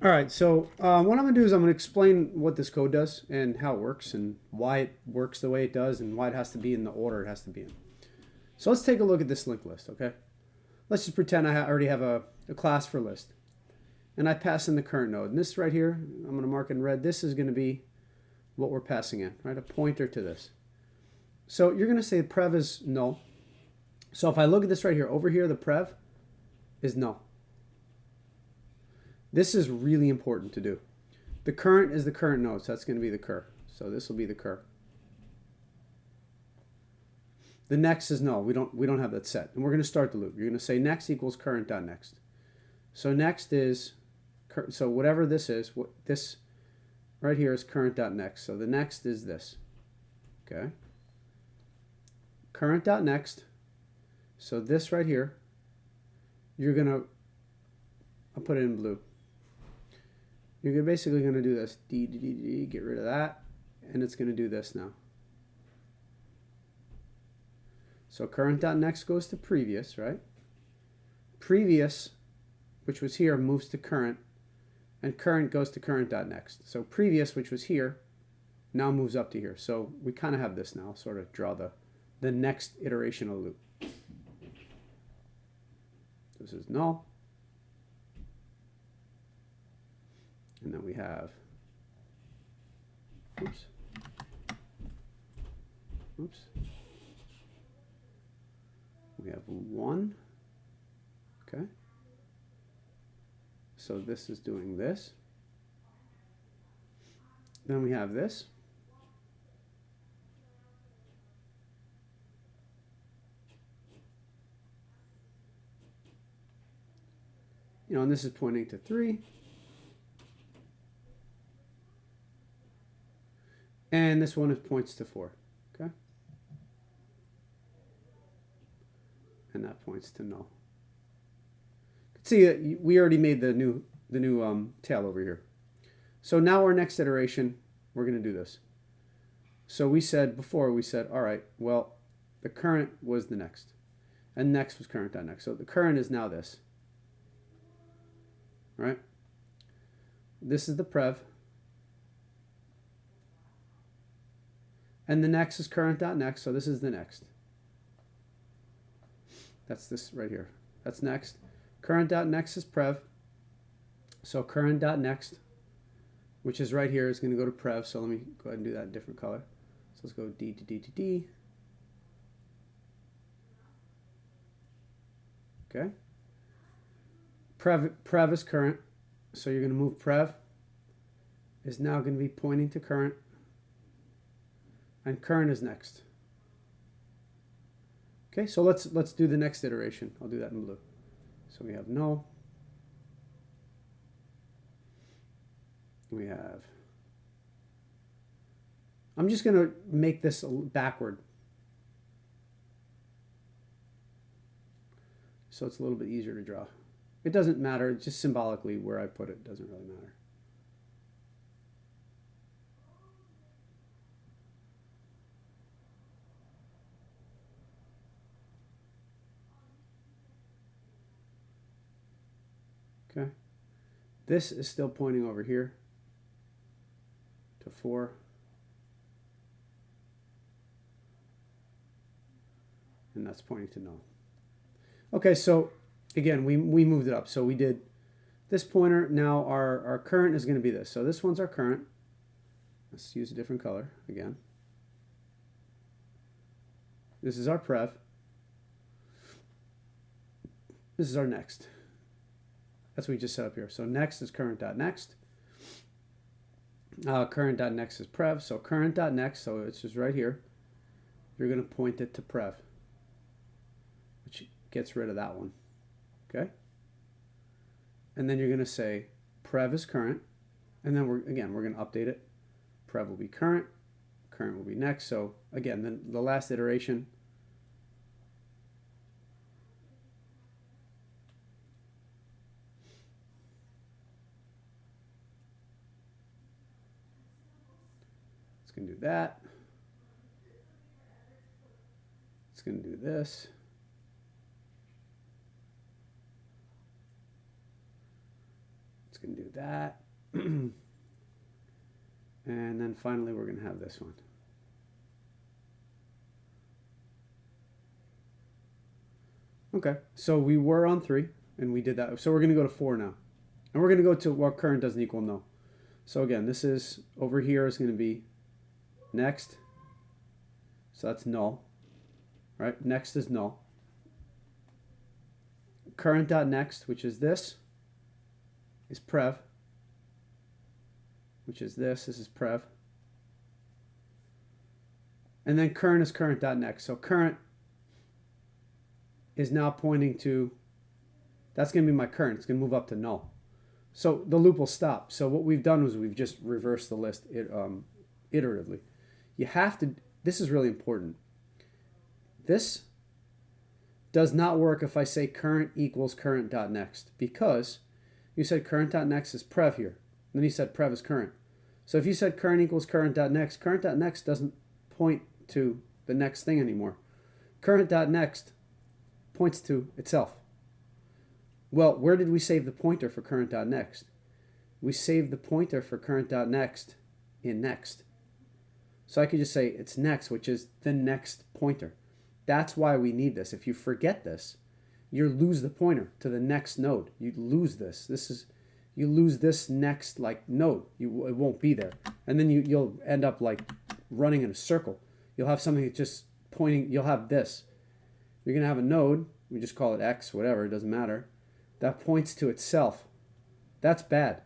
All right, so what I'm going to do is I'm going to explain what this code does and how it works and why it works the way it does and why it has to be in the order it has to be in. So let's take a look at this linked list, okay? Let's just pretend I already have a class for list. And I pass in the current node. And this right here, I'm going to mark in red. This is going to be what we're passing in, right? A pointer to this. So you're going to say prev is null. So if I look at this right here, over here, the prev is null. This is really important to do. The current is the current node, so that's going to be the cur. So this will be the cur. The next is null. We don't have that set. And we're going to start the loop. You're going to say next equals current.next. So next is, so whatever this is, what this right here is current.next. So the next is this. Okay. Current.next. So this right here, you're going to, I'll put it in blue. You're basically going to do this. D, get rid of that. And it's going to do this now. So current.next goes to previous, right? Previous, which was here, moves to current. And current goes to current.next. So previous, which was here, now moves up to here. So we kind of have this now. I'll sort of draw the next iteration of the loop. This is null. And then we have, oops. We have 1. Okay. So this is doing this. Then we have this. And this is pointing to 3. And this one points to 4. Okay. And that points to null. See that we already made the new tail over here. So now our next iteration, we're going to do this. So we said before, all right, well, the current was the next. And next was current.next. So the current is now this. All right? This is the prev. And the next is current.next. So this is the next. That's this right here. That's next. Current.next is prev. So current.next, which is right here, is going to go to prev. So let me go ahead and do that in a different color. So let's go D to D to D. Okay. Prev is current. So you're going to move prev is now going to be pointing to current. And current is next. Okay, so let's do the next iteration. I'll do that in blue. So we have null. We have, I'm just going to make this backward. So it's a little bit easier to draw. It doesn't matter, just symbolically where I put it doesn't really matter. Okay. This is still pointing over here to 4. And that's pointing to null. Okay, so again, we moved it up. So we did this pointer. Now our current is going to be this. So this one's our current. Let's use a different color again. This is our prev. This is our next. That's what we just set up here. So next is current.next. Current.next is prev. So current.next, so it's just right here. You're going to point it to prev, which gets rid of that one. Okay? And then you're going to say prev is current. And then we're going to update it. Prev will be current. Current will be next. So again, then the last iteration. It's going to do that. It's going to do this. going to do that. And then finally, we're going to have this one. Okay, so we were on 3, and we did that. So we're going to go to 4 now. And we're going to go to what current doesn't equal no. So again, this is, over here is going to be next. So that's null. Right? Next is null. Current.next, which is this, is prev. Which is this is prev. And then current is current.next. So current is now pointing to, that's going to be my current. It's going to move up to null. So the loop will stop. So what we've done was we've just reversed the list iteratively. You have to, this is really important. This does not work if I say current equals current.next, because you said current.next is prev here. And then you said prev is current. So if you said current equals current.next doesn't point to the next thing anymore. Current.next points to itself. Well, where did we save the pointer for current.next? We saved the pointer for current.next in next. So I could just say it's next, which is the next pointer. That's why we need this. If you forget this, you lose the pointer to the next node. You lose this. You lose this next like node. It won't be there. And then you'll end up like running in a circle. You'll have something that's just pointing. You'll have this. You're going to have a node. We just call it X, whatever. It doesn't matter. That points to itself. That's bad.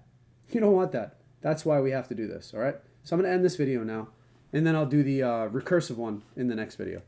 You don't want that. That's why we have to do this, all right? So I'm going to end this video now, and then I'll do the recursive one in the next video.